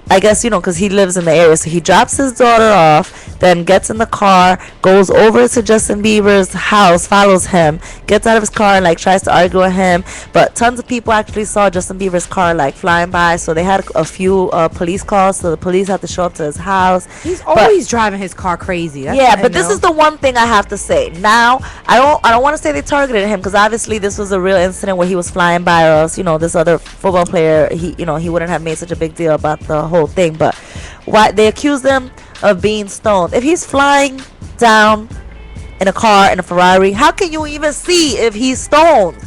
I guess, because he lives in the area. So he drops his daughter off, then gets in the car, goes over to Justin Bieber's house, follows him, gets out of his car and tries to argue with him. But tons of people actually saw Justin Bieber's car flying by. So they had a few police calls. So the police had to show up to his house. He's always driving his car crazy. But this is the one thing I have to say. Now, I don't want to say they targeted him, because obviously this was a real incident where he was flying by, or else this other football player, he wouldn't have made such a big deal about the whole thing. But why they accused him of being stoned? If he's flying down in a car in a Ferrari, how can you even see if he's stoned?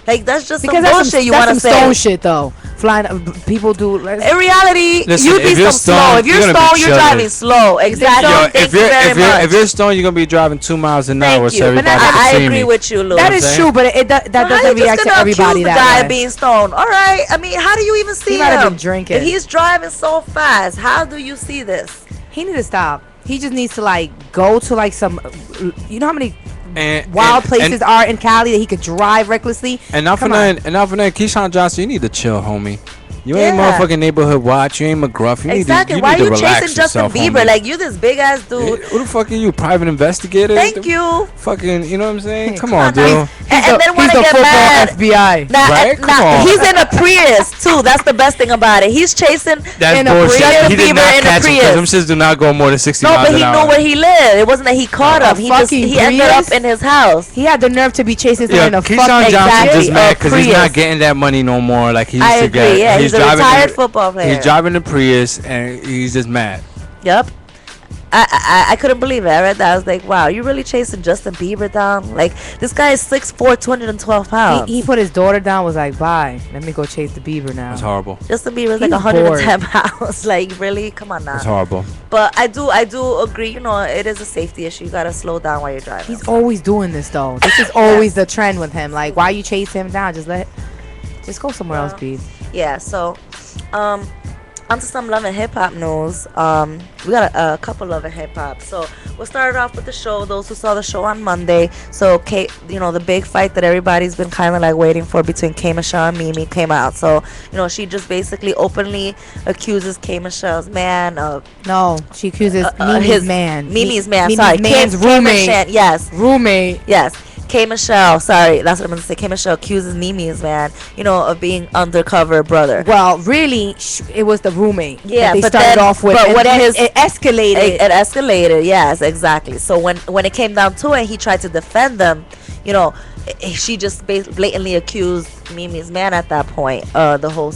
That's just some bullshit you want to say. That's some stone shit, though. Flying, people do. In reality, Listen, you'd be if you're slow. If you're you're gonna stoned, be you're chilling. driving slow. Exactly. Yo, Thank you very much. if you're stoned, you're gonna be driving 2 miles an hour. Thank So you. everybody But can I see agree me. with you, Lou. That I'm is saying? true, but that How doesn't you react just to gonna everybody accuse the that guy way. of being stoned? All right. I mean, how do you even see might have him? been drinking. If he's driving so fast, how do you see this? He need to stop. He just needs to go to some. You know how many And, wild and- places are in Cali that he could drive recklessly? And not for Come on. nothing, Keyshawn Johnson, you need to chill, homie. You ain't Yeah. motherfucking neighborhood watch. You ain't McGruff. You Exactly. need to, Why you are need you to relax chasing Justin yourself, Bieber? homie. You this big ass dude. Who the fuck are you? Private investigator? Thank you. Fucking, you know what I'm saying? Come Come on, on, dude. and then want He's to the get football mad. FBI. Right? Come on. He's in a Prius too. That's the best thing about it. He's chasing That's in a bullshit. Prius. He did not Bieber in a catch him because them Prius. shits do not go more than 60 No, miles but he an hour. knew where he lived. It wasn't that he caught A him. He fucking ended up Prius? in his house. He had the nerve to be chasing someone in a Keyshawn fucking Johnson exactly, just mad because he's Prius. not getting that money no more like he used I to agree. get. Yeah, he's a driving retired the- football player. He's driving the Prius and he's just mad. Yep. I couldn't believe it. I read that. I was like, wow, you really chasing Justin Bieber down? Like, this guy is 6'4", 212 pounds. He put his daughter down. Was like, bye. Let me go chase the Bieber now. That's horrible. Justin Bieber is like He's 110 pounds. Like, really? Come on now. That's horrible. But I do agree. It is a safety issue. You gotta slow down while you're driving. He's always doing this though. This is always the trend with him. Like, why you chase him down? Just go somewhere else, please. Yeah. So, onto some love and hip hop news. We got a couple love and hip hop. So we'll start off with the show. Those who saw the show on Monday. So Kate, the big fight that everybody's been kind of waiting for between K Michelle and Mimi came out. So she just basically openly accuses K Michelle's man of No, she accuses Mimi's man. Mimi's man. Mimi's Sorry, man's K roommate. Michelle, yes, Roommate. yes. K Michelle, sorry, that's what I'm gonna say. K Michelle accuses Mimi's man, of being undercover brother. Well, really, it was the roommate. Yeah, that they but started then- off with. but and what then his- it escalated. It escalated, yes, exactly. So when it came down to it, he tried to defend them. She just blatantly accused Mimi's man at that point. The whole,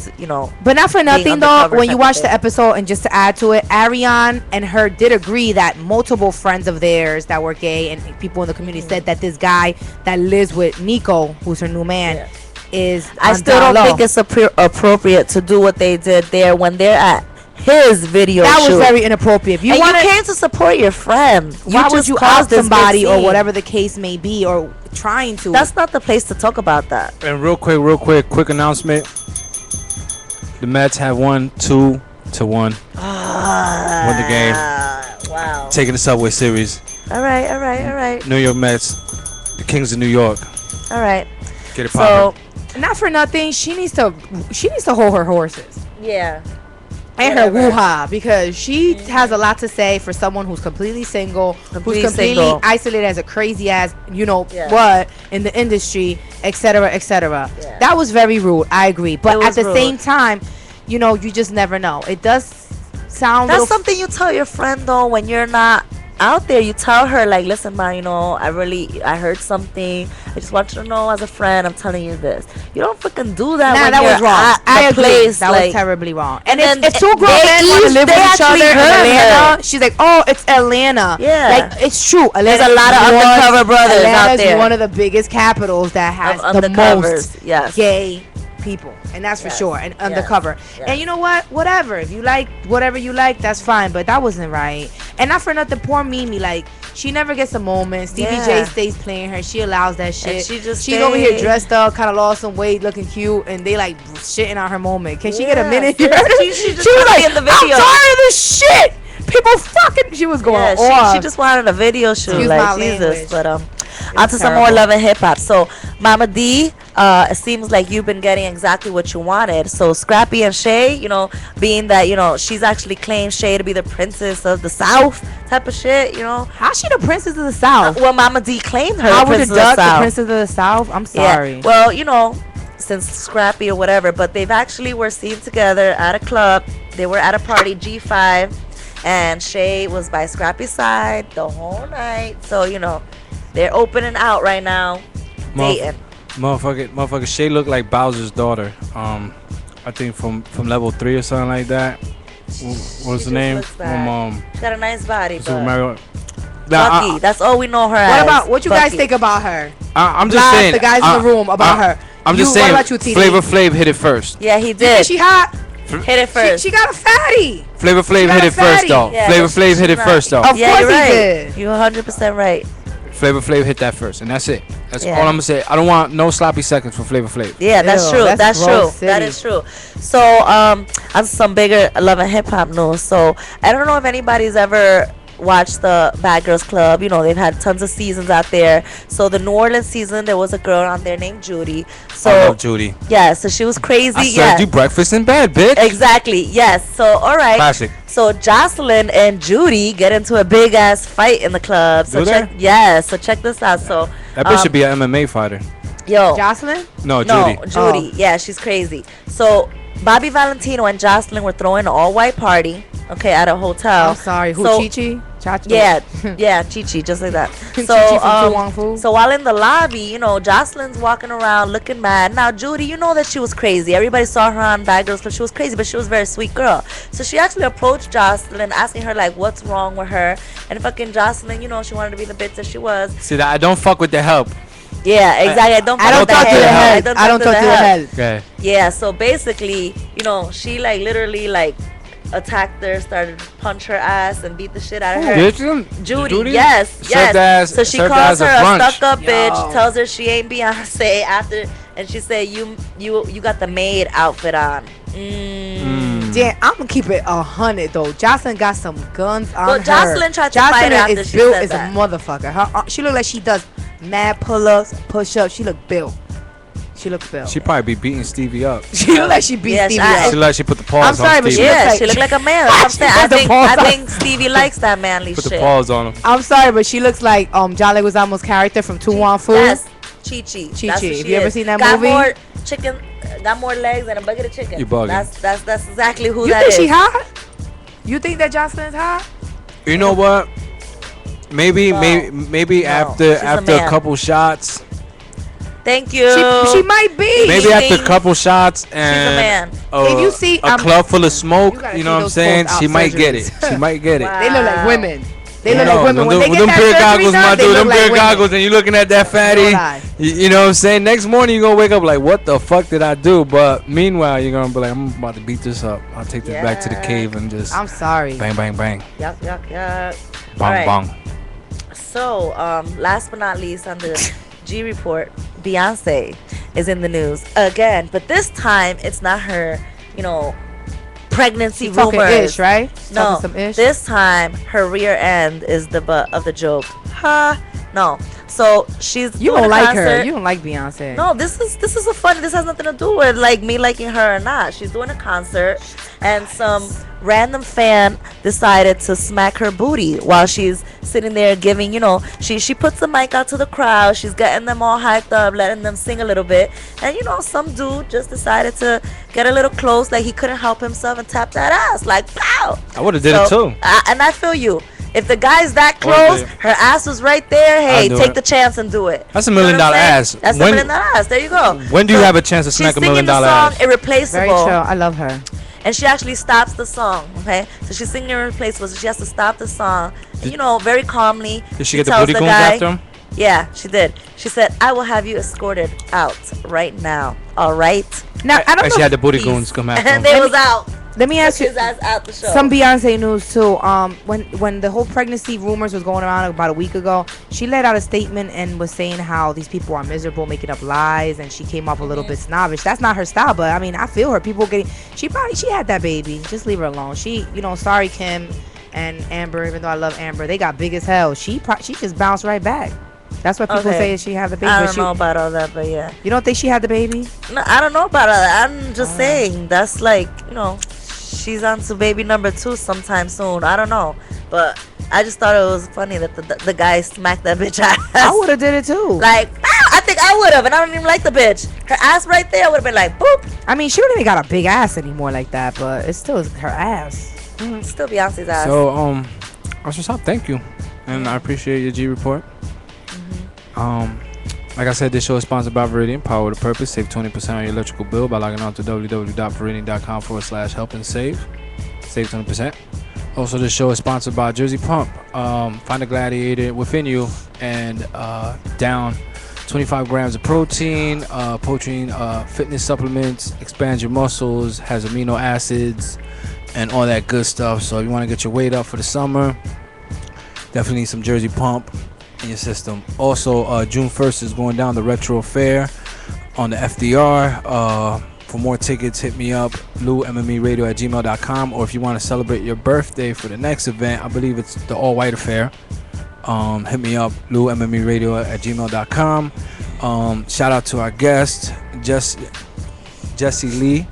But not for nothing though, undercover when you type of watch thing. the episode, and just to add to it, Ariane and her did agree that multiple friends of theirs that were gay and people in the community said that this guy that lives with Nico, who's her new man, is I on still down don't low. think it's appropriate to do what they did there when they're at his video That shoot. was very inappropriate. If you and want you came to support your friend. why would just you caused out this big somebody or scene. whatever the case may be, or trying to? That's not the place to talk about that. And real quick announcement. The Mets have won 2-1. Won the game. Wow. Taking the Subway Series. All right. New York Mets. The Kings of New York. All right. Get it So, poppin'. Not for nothing, she needs to hold her horses yeah. and her Whatever. woo-ha, because she has a lot to say for someone who's completely single, Completely who's completely single. isolated as a crazy ass, Yeah. what in the industry, etc., etc. Yeah. That was very rude. I agree, It but was at the rude. same time, you just never know. It does sound. That's little something you tell your friend though when you're not out there, you tell her like, listen, ma, I heard something. I just want you to know as a friend, I'm telling you this. You don't freaking do that. Nah, when that you're was wrong. at I the agree. place, That like, was terribly wrong. And then if two grown they men want to live they with each other actually in heard Atlanta, her. she's like, oh, it's Atlanta. Yeah. Like, it's true. There's a lot of undercover brothers out Atlanta's there. one of the biggest capitals that has Of the undercovers, most yes. gay people, and that's for Yes. sure, and Yes. undercover. Yes. And you know what? Whatever. If you like whatever you like, that's fine. But that wasn't right. And not for nothing, poor Mimi. Like, she never gets a moment. Stevie Yeah. J stays playing her. She allows that shit. And she just she's over here stay- dressed up, kind of lost some weight, looking cute, and they like shitting on her moment. Can she get a Yeah. minute? She You heard her? just was wanted to like, be in the I'm video." tired of this shit. People fucking. She was going Yeah, off. she just wanted a video shoot, Excuse like my Jesus. language. But onto some more terrible. love and hip hop. So Mama D, it seems like you've been getting exactly what you wanted. So Scrappy and Shay, being that she's actually claimed Shay to be the princess of the South type of shit. How's she the princess of the South? Well, Mama D claimed her How the would princess the of the duck the South. princess of the South? I'm sorry. Yeah. Well, since Scrappy or whatever, but they've actually were seen together at a club. They were at a party, G5, and Shay was by Scrappy's side the whole night. So they're opening out right now, dating. Motherfucker, Shay looked like Bowser's daughter. I think from level 3 or something like that. What's She the name? just looks bad. She got a nice body, Super but Mario. Bucky. That's all we know her as. What about what you guys Bucky. think about her? I'm just Live, saying. the guys in the room about her. I'm just You- what saying. about you, TD? Flavor Flav hit it first. Yeah, he You did. think she hot? Hit it first. She got a fatty. Flavor Flav got hit a it first fatty. though. Yeah, Flavor but Flav she's hit it not. first though. Of Yeah, course you're he right. did. You're 100% right. Flavor Flav hit that first, and that's it. That's Yeah. all I'm gonna say. I don't want no sloppy seconds for Flavor Flav. Yeah, that's Ew, true. that's That's gross true. That city. is true. So, on some bigger love and hip hop news. So, I don't know if anybody's ever watched the Bad Girls Club. They've had tons of seasons out there. So, the New Orleans season, there was a girl on there named Judy. So, I love Judy. yeah, so she was crazy. I served Yeah, you breakfast in bed, bitch. exactly. Yes. So, all right. Classic. So Jocelyn and Judy get into a big ass fight in the club. So Do check, they? yeah. So check this out. So That bitch should be an MMA fighter. yo, Jocelyn? No, no, Judy. Judy. Yeah, she's crazy. So Bobby Valentino and Jocelyn were throwing an all-white party. Okay, at a hotel. I'm sorry. Who? So- Chi-Chi? Chachi? Yeah, yeah, Chi-Chi, just like that. Chi-Chi So, from Tu Wong Fu? so while in the lobby, Jocelyn's walking around looking mad. Now, Judy, you know that she was crazy. Everybody saw her on Bad Girls, but she was crazy, but she was a very sweet girl. So she actually approached Jocelyn, asking her, like, what's wrong with her? And fucking Jocelyn, she wanted to be the bitch that she was. See that I don't fuck with the help. Yeah, exactly. I don't I don't talk to the head. I don't talk to the head. Okay. Yeah, so basically, she like literally like attacked her, started to punch her ass and beat the shit out of her. Judy, yes. So she calls her a stuck-up bitch, tells her she ain't Beyonce after, and she said, "You got the maid outfit on." Damn, I'm gonna keep it 100 though. Jocelyn got some guns on Well, her. Jocelyn tried to fight her after is she built said as that. a motherfucker. She look like she does mad pull-ups, push-ups. She look built. She looks built. She probably be beating Stevie up. She look like she beat Yes, Stevie I- up. She like she put the paws I'm sorry, on but Stevie. Yeah, like- she looked like a man. That's what I'm saying. She put the paws I on. think Stevie likes that manly Put shit. the paws on him. I'm sorry, but she looks like Jolly Guizamo's character from Tu Wong Fu. Yes, Chi-Chi. That's Chi-Chi. what Have she you ever is. seen that got movie? More chicken, got more legs than a bucket of chicken. You bugging. That's exactly who You that think is. she hot? You think that Jocelyn's hot? You know what? Maybe No. maybe No. after She's a after a man. couple shots. Thank you. She might be. Maybe She after a thinks couple shots a and man. If you see, a club full of smoke, you gotta you see know what I'm those saying? post-op She might get it. surgeries. She might get it. Wow. They look like women. They You look like know, women. When they get them that beer surgery goggles, done, my they dude, look them like beer women. goggles, and you looking at that fatty. lie. You know what I'm saying? Next morning you gonna wake up like, what the fuck did I do? But meanwhile, you're gonna be like, I'm about to beat this up. I'll take this back to the Yeah. cave and just I'm sorry. bang, bang, bang, Yuck, yuck, yuck. bang, Alright. bang. So, last but not least on the G report, Beyonce is in the news again, but this time it's not her, pregnancy She talking rumors. ish, right? She No, talking some ish. this time her rear end is the butt of the joke. Ha! No. So she's You doing don't a like concert. her. You don't like Beyonce. No, this is a fun. This has nothing to do with like me liking her or not. She's doing a concert, and some random fan decided to smack her booty while she's sitting there giving. She puts the mic out to the crowd. She's getting them all hyped up, letting them sing a little bit, and some dude just decided to get a little close, like he couldn't help himself and tap that ass, like pow. I would have did it too. And I feel you. If the guy's that Or close, the- her ass was right there. Hey, do take it. the chance and do it. That's a You know $1 million what I'm saying? ass. That's When- a $1 million ass. There you go. When do you So have a chance to she's smack $1 singing million the song ass? Irreplaceable. Very chill. I love her. And she actually stops the song, okay? So she's singing Irreplaceable, so she has to stop the song, and, you know, very calmly. Did she get the tells booty goons guy- after him? Yeah, she did. She said, I will have you escorted out right now, all right? Now I don't And know. she had the booty goons come after him. And they was out. Let me ask Took you his ass out the show. some Beyonce news too. When the whole pregnancy rumors was going around about a week ago, she let out a statement and was saying how these people are miserable, making up lies, and she came off a little bit snobbish. That's not her style, but I mean, I feel her. People getting. She had that baby. Just leave her alone. Sorry Kim and Amber. Even though I love Amber, they got big as hell. She just bounced right back. That's what people say she had the baby. I but don't know about all that, but yeah. You don't think she had the baby? No, I don't know about all that. I'm just saying that's like, you know, she's on to baby number 2 sometime soon. I don't know, but I just thought it was funny that the guy smacked that bitch ass. I would have did it too. Like, I think I would have, and I don't even like the bitch. Her ass right there would have been like, boop. I mean, she don't even got a big ass anymore like that, but it's still her ass. Still Beyonce's ass. So, that's what's up. Thank you. And I appreciate your G report. Like I said, this show is sponsored by Veridian, Power with a Purpose. Save 20% on your electrical bill by logging on to www.veridian.com/help and save. Save 20%. Also, this show is sponsored by Jersey Pump. Find a gladiator within you and down 25 grams of protein. Fitness supplements, expands your muscles, has amino acids, and all that good stuff. So if you want to get your weight up for the summer, definitely need some Jersey Pump in your system. Also, June 1st is going down the Retro Fair on the FDR. For more tickets, hit me up, loummeradio@gmail.com. Or if you want to celebrate your birthday for the next event, I believe it's the All White Affair. Hit me up, loummeradio@gmail.com. Shout out to our guest, Jesse Lee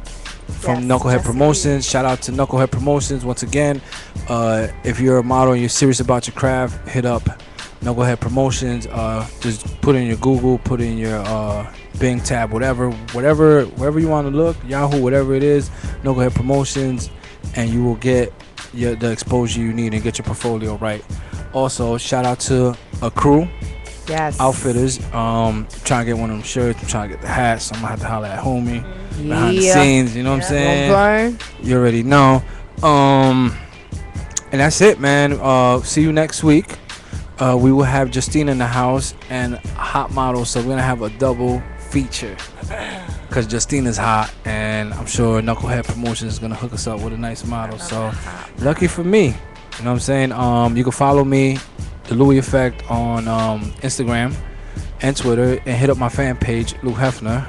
from Knucklehead Promotions. Shout out to Knucklehead Promotions once again. If you're a model and you're serious about your craft, hit up Knucklehead Promotions. Just put in your Google, put in your Bing tab, wherever you want to look, Yahoo, whatever it is, Knucklehead Promotions, and you will get the exposure you need and get your portfolio right. Also, shout out to Accrue. Yes. Outfitters. Trying to get one of them shirts. I'm trying to get the hats. So I'm gonna have to holler at homie behind the scenes. You know what I'm saying? You already know. And that's it, man. See you next week. We will have Justine in the house and Hot Model, so we're gonna have a double feature. Cause Justine is hot, and I'm sure Knucklehead Promotions is gonna hook us up with a nice model. So lucky for me. You know what I'm saying? You can follow me, The Louis Effect, on Instagram and Twitter, and hit up my fan page, Lou Hefner,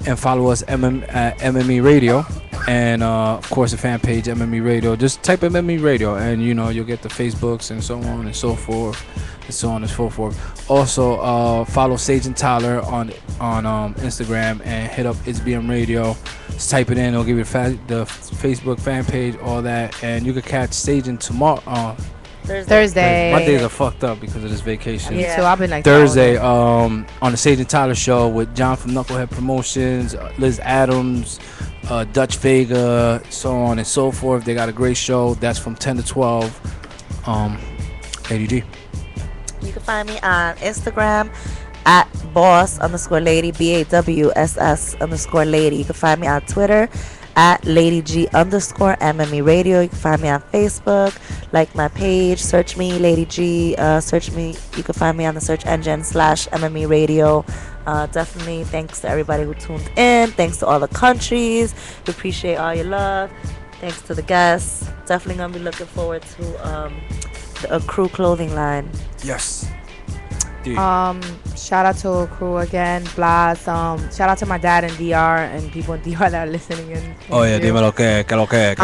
and follow us at MME Radio, and of course the fan page MME Radio. Just type MME Radio, and you'll get the Facebooks and so on and so forth, and so on and so forth. Also, follow Sage and Tyler on Instagram, and hit up It's BM Radio. Just type it in, it'll give you the Facebook fan page, all that, and you can catch Sage tomorrow. Thursday. My days are fucked up because of this vacation. Me too. I've been like Thursday on the Sage and Tyler show with John from Knucklehead Promotions, Liz Adams, Dutch Vega, so on and so forth. They got a great show. That's from 10 to 12. ADD. You can find me on Instagram at boss_lady, BAWSS_lady. You can find me on Twitter at LadyG_MME Radio. You can find me on Facebook, like my page, search me, Lady G, search me. You can find me on the search engine /MME Radio. Definitely thanks to everybody who tuned in. Thanks to all the countries. We appreciate all your love. Thanks to the guests. Definitely gonna be looking forward to the Accrue clothing line. Yes. Shout out to Accrue again, Blas. Shout out to my dad in DR and people in DR that are listening in. Oh yeah, dímelo que lo que.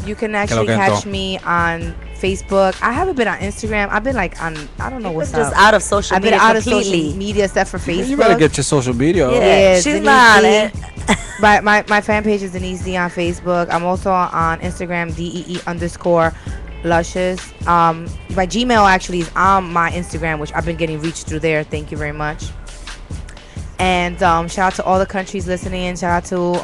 You can actually catch me on Facebook. I haven't been on Instagram. I've been like on, I don't know what's just up. out of social I've media been out of completely. social media except for Facebook. You better get your social media. Yeah, she's Denise not on D. it. My fan page is Denise D on Facebook. I'm also on Instagram, DEE_Luscious. My Gmail actually is on my Instagram, which I've been getting reached through there. Thank you very much. And shout out to all the countries listening. Shout out to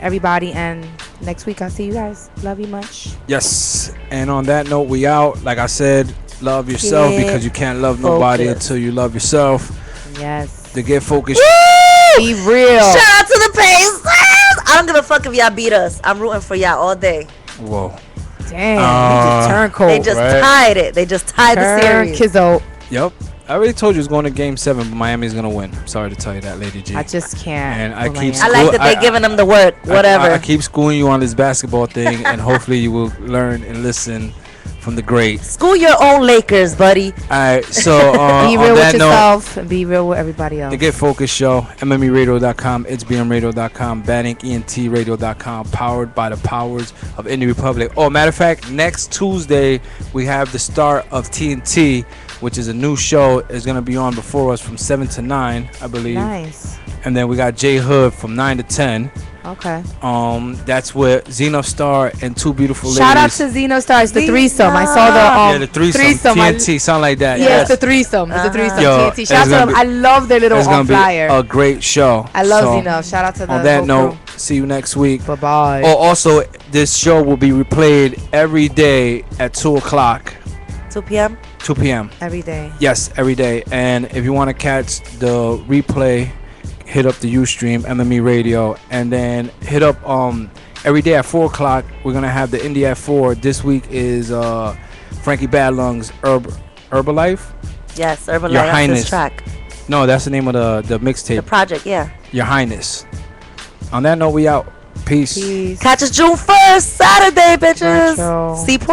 everybody, and next week I'll see you guys. Love you much. Yes. And on that note, we out. Like I said, love yourself Get because you can't love nobody focused. until you love yourself. Yes. To get focused. Be real. Shout out to the Pacers. I don't give a fuck if y'all beat us. I'm rooting for y'all all day. Whoa. Damn. You just turn cold. They just right. tied it. They just tied the Turn series. Kizzo. Yep. I already told you it's going to Game 7, but Miami's going to win. I'm sorry to tell you that, Lady G. I just can't. And I with keep Miami. I like that they giving them the work. Whatever. I keep schooling you on this basketball thing, and hopefully you will learn and listen from the greats. School your own Lakers, buddy. All right, so Be on real that with note, yourself and be real with everybody else. the Get Focused Show, MMERadio.com, it's BMRadio.com, BanningENTRadio.com, powered by the powers of Indie Republic. Oh, matter of fact, next Tuesday we have the start of TNT, which is a new show. It's gonna be on before us from 7 to 9, I believe. Nice. And then we got J Hood from 9 to 10. Okay. That's with Xeno Star and two beautiful ladies. Shout out to Xeno Stars, the threesome. I saw the yeah, the threesome, I- TNT, something like that. Yeah, it's the threesome. It's the threesome. Yo, TNT. Shout out it's to gonna them. be- I love their little It's gonna flyer. be a great show. I love So, Xeno. Shout out to the on that whole note, crew. see you next week. Bye bye. Oh, also, this show will be replayed every day at 2 o'clock, 2 p.m. 2 p.m. Every day. Yes, every day. And if you want to catch the replay, hit up the Ustream MME Radio, and then hit up every day at 4 o'clock. We're gonna have the Indie at 4. This week is Frankie Badlung's Herbalife. Yes, Urban Your Light. That's Highness. his track. No, that's the name of the mixtape. The project, yeah. Your Highness. On that note, we out. Peace. Peace. Catch us June 1st, Saturday, bitches. Retro. Seaport.